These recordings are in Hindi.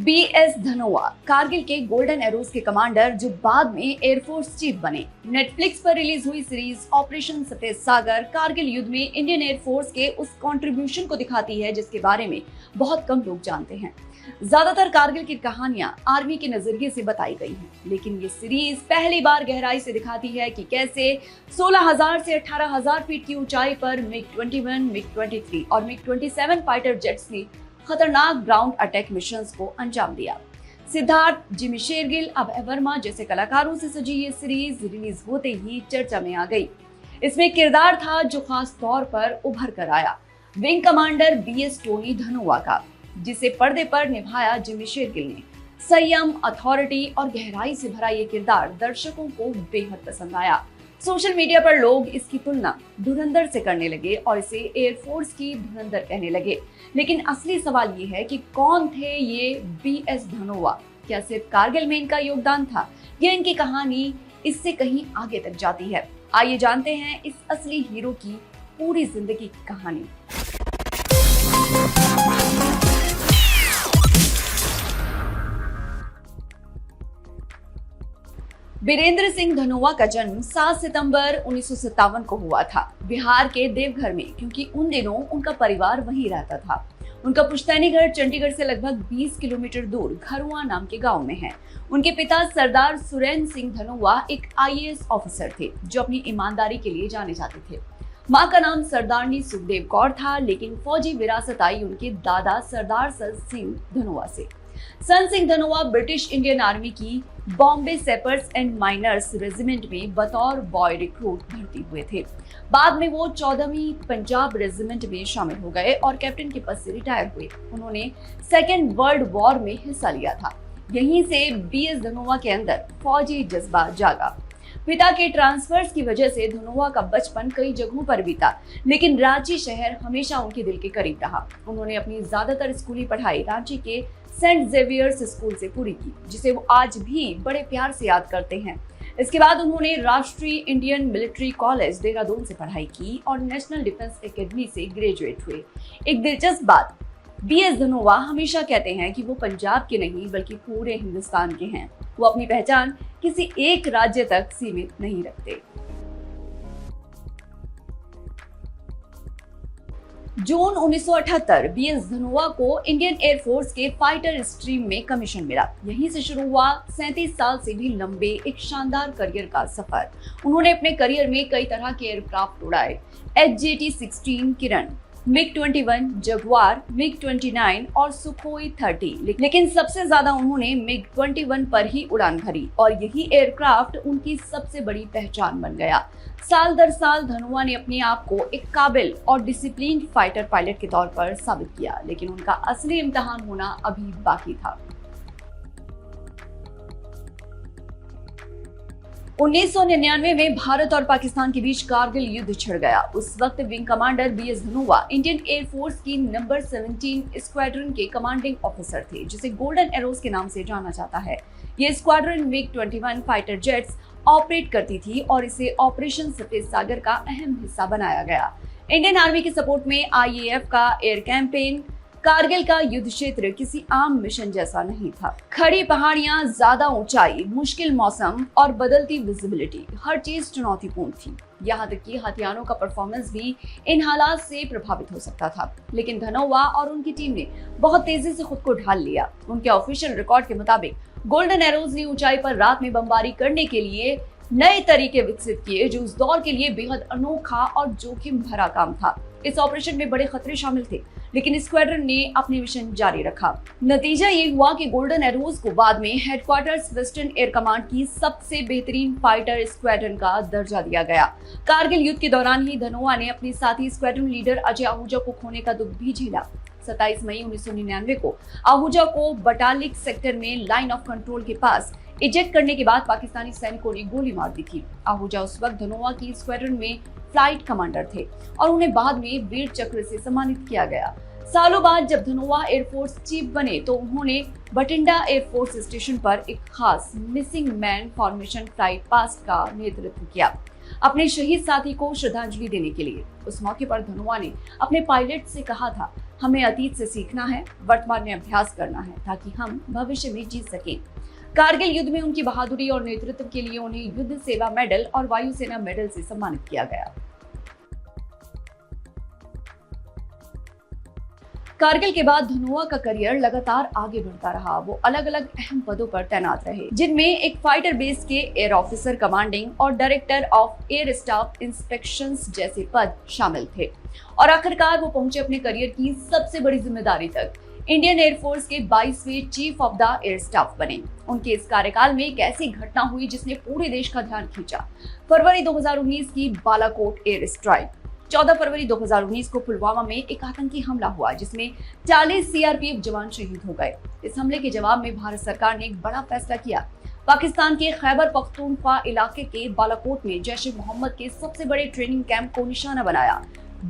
BS धनोआ कारगिल के गोल्डन एरोज के कमांडर जो बाद में एयरफोर्स चीफ बने। नेटफ्लिक्स पर रिलीज हुई सीरीज ऑपरेशन सफेद सागर कारगिल युद्ध में इंडियन एयरफोर्स के उस कंट्रीब्यूशन को दिखाती है जिसके बारे में बहुत कम लोग जानते हैं। ज्यादातर कारगिल की कहानियां आर्मी के नजरिए से बताई गई हैं, लेकिन ये सीरीज पहली बार गहराई से दिखाती है कि कैसे 16,000 से 18,000 फीट की ऊंचाई पर MiG-21, MiG-23 और MiG-27 फाइटर जेट्स ने खतरनाक ग्राउंड अटैक मिशंस को अंजाम दिया। सिद्धार्थ, जिमी शेरगिल, अभय वर्मा जैसे कलाकारों से सजी ये सीरीज रिलीज होते ही चर्चा में आ गई। इसमें किरदार था जो खास तौर पर उभर कर आया, wing commander BS Tony Dhanoa का, जिसे पर्दे पर निभाया जिमी शेरगिल ने। संयम, अथॉरिटी और गहराई से भरा ये किरदार दर्शकों को बेहद पसंद आया। सोशल मीडिया पर लोग इसकी तुलना धुरंधर से करने लगे और इसे एयरफोर्स की धुरंधर कहने लगे। लेकिन असली सवाल ये है कि कौन थे ये BS धनोआ? क्या सिर्फ कारगिल में इनका योगदान था या इनकी कहानी इससे कहीं आगे तक जाती है? आइए जानते हैं इस असली हीरो की पूरी जिंदगी की कहानी। बीरेंद्र सिंह धनोआ का जन्म 7 सितंबर 1957 को हुआ था बिहार के देवघर में, क्योंकि उन दिनों उनका परिवार वहीं रहता था। उनका पुश्तैनी घर चंडीगढ़ से लगभग 20 किलोमीटर दूर घरुआ नाम के गांव में है। उनके पिता सरदार सुरेंद्र सिंह धनोआ एक IAS ऑफिसर थे जो अपनी ईमानदारी के लिए जाने जाते थे। मां का नाम सरदारनी सुखदेव कौर था, लेकिन फौजी विरासत आई उनके दादा सरदार सन सिंह धनोआ से। सन Singh Dhanoa British Indian army की Bombay sappers and miners regiment में बतौर बॉय रिक्रूट भर्ती हुए थे। बाद में वो 14वीं पंजाब रेजिमेंट में शामिल हो गए और कैप्टन के पद से रिटायर हुए। उन्होंने सेकेंड वर्ल्ड वॉर में हिस्सा लिया था। यहीं से BS धनोआ के अंदर फौजी जज्बा जागा। पिता के ट्रांसफर्स की वजह से धनोआ का बचपन कई जगहों पर बीता, लेकिन रांची शहर हमेशा उनके दिल के करीब रहा। उन्होंने अपनी ज्यादातर स्कूली पढ़ाई रांची के सेंट जेवियर्स स्कूल से पूरी की, जिसे वो आज भी बड़े प्यार से याद करते हैं। इसके बाद उन्होंने राष्ट्रीय इंडियन मिलिट्री कॉलेज देहरादून से पढ़ाई की और नेशनल डिफेंस एकेडमी से ग्रेजुएट हुए। एक दिलचस्प बात, BS धनोआ हमेशा कहते हैं कि वो पंजाब के नहीं बल्कि पूरे हिंदुस्तान के हैं। वो अपनी पहचान किसी एक राज्य तक सीमित नहीं रखते। जून 1978 BS धनोआ को इंडियन एयरफोर्स के फाइटर स्ट्रीम में कमीशन मिला। यहीं से शुरू हुआ 37 साल से भी लंबे एक शानदार करियर का सफर। उन्होंने अपने करियर में कई तरह के एयरक्राफ्ट उड़ाए, HJT-16 किरण, MiG-21, जगुआर, MiG-29 और सुखोई 30, लेकिन सबसे ज्यादा उन्होंने MiG-21 पर ही उड़ान भरी और यही एयरक्राफ्ट उनकी सबसे बड़ी पहचान बन गया। साल दर साल धनोआ ने अपने आप को एक काबिल और डिसिप्लिन्ड फाइटर पायलट के तौर पर साबित किया, लेकिन उनका असली इम्तिहान होना अभी बाकी था। 1999 में भारत और पाकिस्तान के बीच कारगिल युद्ध छिड़ गया। उस वक्त wing commander BS Dhanoa Indian air force की नंबर 17 स्क्वाड्रन के कमांडिंग ऑफिसर थे, जिसे गोल्डन एरोज के नाम से जाना जाता है। ये squadron MiG-21 fighter jets operate करती थी और इसे ऑपरेशन सफेद सागर का अहम हिस्सा बनाया गया। इंडियन आर्मी के सपोर्ट में IAF का एयर कैंपेन कारगिल का युद्ध क्षेत्र किसी आम मिशन जैसा नहीं था। खड़ी पहाड़ियां, ज्यादा ऊंचाई, मुश्किल मौसम और बदलती विजिबिलिटी, हर चीज चुनौतीपूर्ण थी। यहाँ तक कि हथियारों का परफॉर्मेंस भी इन हालात से प्रभावित हो सकता था। लेकिन धनोआ और उनकी टीम ने बहुत तेजी से खुद को ढाल लिया। उनके ऑफिशियल रिकॉर्ड के मुताबिक गोल्डन एरोज ने ऊंचाई पर रात में बमबारी करने के लिए नए तरीके विकसित किए, जो उस दौर के लिए बेहद अनोखा और जोखिम भरा काम था। इस ऑपरेशन में बड़े खतरे शामिल थे, लेकिन स्क्वाड्रन ने अपने मिशन जारी रखा। नतीजा ये हुआ कि गोल्डन एरोज को बाद में हेडक्वार्टर्स वेस्टर्न एयर कमांड की सबसे बेहतरीन फाइटर स्क्वाड्रन का दर्जा दिया गया। कारगिल युद्ध के दौरान ही धनोआ ने अपनी साथी स्क्वाड्रन लीडर अजय आहूजा को खोने का दुख भी झेला। 27 मई 1999 को आहूजा को बटालिक सेक्टर में लाइन ऑफ कंट्रोल के पास इजेक्ट करने के बाद पाकिस्तानी सैनिकों ने गोली मार दी थी। आहूजा उस वक्त धनोआ की स्क्वाड्रन में फ्लाइट कमांडर थे और उन्हें बाद में वीर चक्र से सम्मानित किया गया। सालों बाद जब धनोआ एयरफोर्स चीफ बने तो उन्होंने बठिंडा एयरफोर्स स्टेशन पर एक खास missing man formation flight past का नेतृत्व किया। अपने शहीद साथी को श्रद्धांजलि देने के लिए। उस मौके पर धनोआ ने अपने पायलट से कहा था, हमें अतीत से सीखना है, वर्तमान में अभ्यास करना है ताकि हम भविष्य में जीत सकें। कारगिल युद्ध में उनकी बहादुरी और नेतृत्व के लिए उन्हें युद्ध सेवा मेडल और वायुसेना मेडल से सम्मानित किया गया। कारगिल के बाद धनोआ का करियर लगातार आगे बढ़ता रहा। वो अलग अलग अहम पदों पर तैनात रहे, जिनमें एक फाइटर बेस के एयर ऑफिसर कमांडिंग और director of air staff inspections जैसे पद शामिल थे। और आखिरकार वो पहुंचे अपने करियर की सबसे बड़ी जिम्मेदारी तक। इंडियन एयरफोर्स के 22वें chief of the air staff बने। उनके इस कार्यकाल में एक ऐसी घटना हुई जिसने पूरे देश का ध्यान खींचा। फरवरी 2019 की बालाकोट एयर स्ट्राइक। 14 फरवरी 2019 को पुलवामा में एक आतंकी हमला हुआ जिसमें 40 सीआरपीएफ जवान शहीद हो गए। इस हमले के जवाब में भारत सरकार ने एक बड़ा फैसला किया। पाकिस्तान के खैबर पख्तूनख्वा इलाके के बालाकोट में जैश ए मोहम्मद के सबसे बड़े ट्रेनिंग कैंप को निशाना बनाया।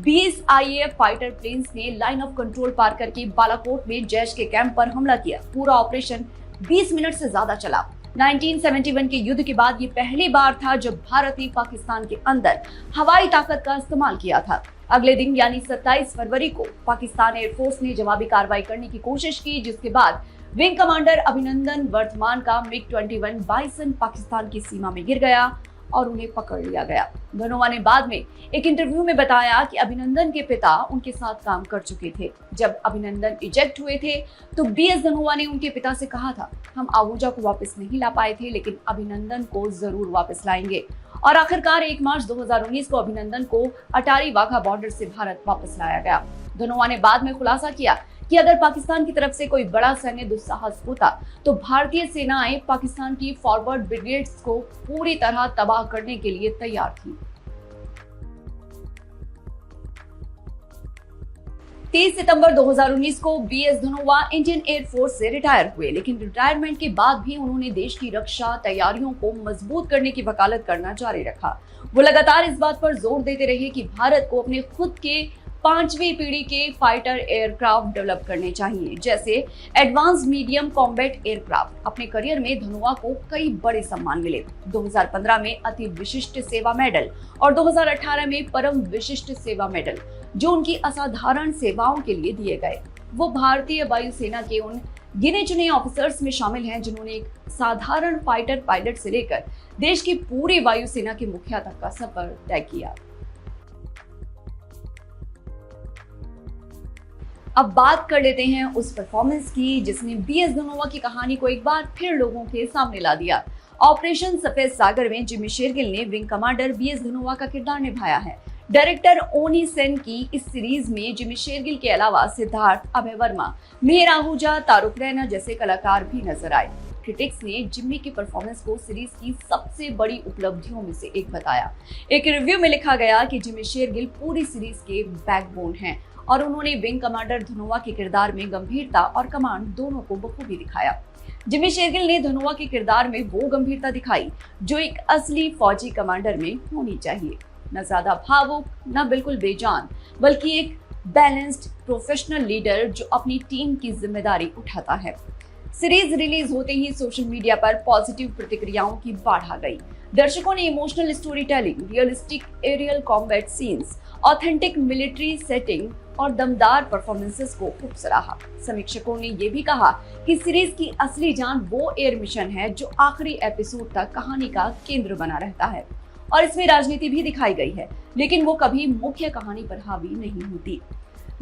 20 आईएएफ फाइटर प्लेन्स ने लाइन ऑफ कंट्रोल पार करके बालाकोट में जैश के कैंप पर हमला किया। पूरा ऑपरेशन 20 मिनट से ज्यादा चला। 1971 के युद्ध के बाद ये पहली बार था जब भारत ने पाकिस्तान के अंदर हवाई ताकत का इस्तेमाल किया था। अगले दिन यानी 27 फरवरी को पाकिस्तान एयरफोर्स ने जवाबी कार्रवाई करने की कोशिश की, जिसके बाद विंग कमांडर अभिनंदन वर्धमान का MiG-21 बाइसन पाकिस्तान की सीमा में गिर गया और उन्हें पकड़ लिया गया। धनोआ ने बाद में एक इंटरव्यू में बताया कि अभिनंदन के पिता उनके साथ काम कर चुके थे। जब अभिनंदन इजेक्ट हुए थे तो BS धनोआ ने उनके पिता से कहा था, हम आहूजा को वापस नहीं ला पाए थे लेकिन अभिनंदन को जरूर वापस लाएंगे। और आखिरकार 1 मार्च 2019 को अभिनंदन को अटारी वाघा बॉर्डर से भारत वापस लाया गया। धनोआ ने बाद में खुलासा किया कि अगर पाकिस्तान की तरफ से कोई बड़ा सैन्य दुस्साहस होता तो भारतीय सेनाएं पाकिस्तान की फॉरवर्ड ब्रिगेड्स को पूरी तरह तबाह करने के लिए तैयार थी। 30 सितंबर 2019 को BS धनोआ इंडियन एयरफोर्स से रिटायर हुए, लेकिन रिटायरमेंट के बाद भी उन्होंने देश की रक्षा तैयारियों को मजबूत करने की वकालत करना जारी रखा। वो लगातार इस बात पर जोर देते रहे कि भारत को अपने खुद के 5वीं पीढ़ी के फाइटर एयरक्राफ्ट डेवलप करने चाहिए, जैसे एडवांस मीडियम कॉम्बैट एयरक्राफ्ट। अपने करियर में धनोआ को कई बड़े सम्मान मिले। 2015 में अति विशिष्ट सेवा मेडल और 2018 में परम विशिष्ट सेवा मेडल, जो उनकी असाधारण सेवाओं के लिए दिए गए। वो भारतीय वायुसेना के उन गिने चुने ऑफिसर्स में शामिल हैं जिन्होंने एक साधारण फाइटर पायलट से लेकर देश की पूरी वायुसेना के मुखिया तक का सफर तय किया। अब बात कर लेते हैं उस परफॉर्मेंस की जिसने BS धनोआ की कहानी को एक बार फिर लोगों के सामने ला दिया। ऑपरेशन सफेद सागर में जिमी शेरगिल ने विंग कमांडर BS धनोआ का किरदार निभाया है। डायरेक्टर ओनी सेन की इस सीरीज में जिमी शेरगिल के अलावा सिद्धार्थ, अभय वर्मा, मेहर आहूजा, तारुक रैना जैसे कलाकार भी नजर आए। क्रिटिक्स ने जिम्मी की परफॉर्मेंस को सीरीज की सबसे बड़ी उपलब्धियों में से एक बताया। एक रिव्यू में लिखा गया कि जिमी शेरगिल पूरी सीरीज के बैकबोन हैं और उन्होंने विंग कमांडर धनोआ के किरदार में गंभीरता और कमांड दोनों को बखूबी दिखाया। जिमी शेरगिल ने धनोआ के किरदार में वो गंभीरता दिखाई जो एक असली फौजी कमांडर में होनी चाहिए। न ज्यादा भावुक, न बिल्कुल बेजान, बल्कि एक बैलेंस्ड प्रोफेशनल लीडर जो अपनी टीम की जिम्मेदारी उठाता है। सीरीज रिलीज होते ही सोशल मीडिया पर पॉजिटिव प्रतिक्रियाओं की बाढ़ आ गई। दर्शकों ने emotional story telling, realistic aerial combat scenes, authentic military setting और दमदार परफॉर्मेंसेस को खूब सराहा। समीक्षकों ने यह भी कहा कि सीरीज की असली जान वो एयर मिशन है जो आखिरी एपिसोड तक कहानी का केंद्र बना रहता है और इसमें राजनीति भी दिखाई गई है, लेकिन वो कभी मुख्य कहानी पर हावी नहीं होती।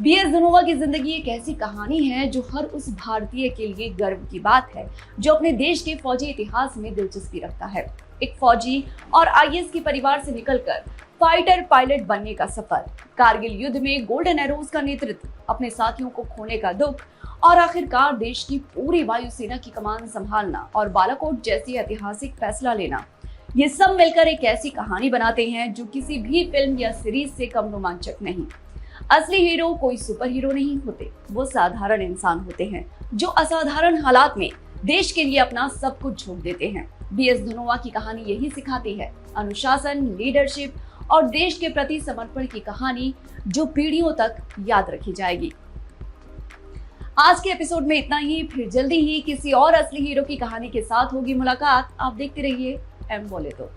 BS धनोआ की जिंदगी एक ऐसी कहानी है जो हर उस भारतीय के लिए गर्व की बात है जो अपने देश के फौजी इतिहास में दिलचस्पी रखता है। एक फौजी और IAS के परिवार से निकलकर फाइटर पायलट बनने का सफर, कारगिल युद्ध में गोल्डन एरोज का नेतृत्व, अपने साथियों को खोने का दुख और आखिरकार देश की पूरी वायुसेना की कमान संभालना और बालाकोट जैसी ऐतिहासिक फैसला लेना, ये सब मिलकर एक ऐसी कहानी बनाते हैं जो किसी भी फिल्म या सीरीज से कम रोमांचक नहीं। असली हीरो कोई सुपर हीरो नहीं होते, वो साधारण इंसान होते हैं जो असाधारण हालात में देश के लिए अपना सब कुछ झोंक देते हैं। BS धनोआ की कहानी यही सिखाती है, अनुशासन, लीडरशिप और देश के प्रति समर्पण की कहानी जो पीढ़ियों तक याद रखी जाएगी। आज के एपिसोड में इतना ही, फिर जल्दी ही किसी और असली हीरो की कहानी के साथ होगी मुलाकात। आप देखते रहिए M बोले तो।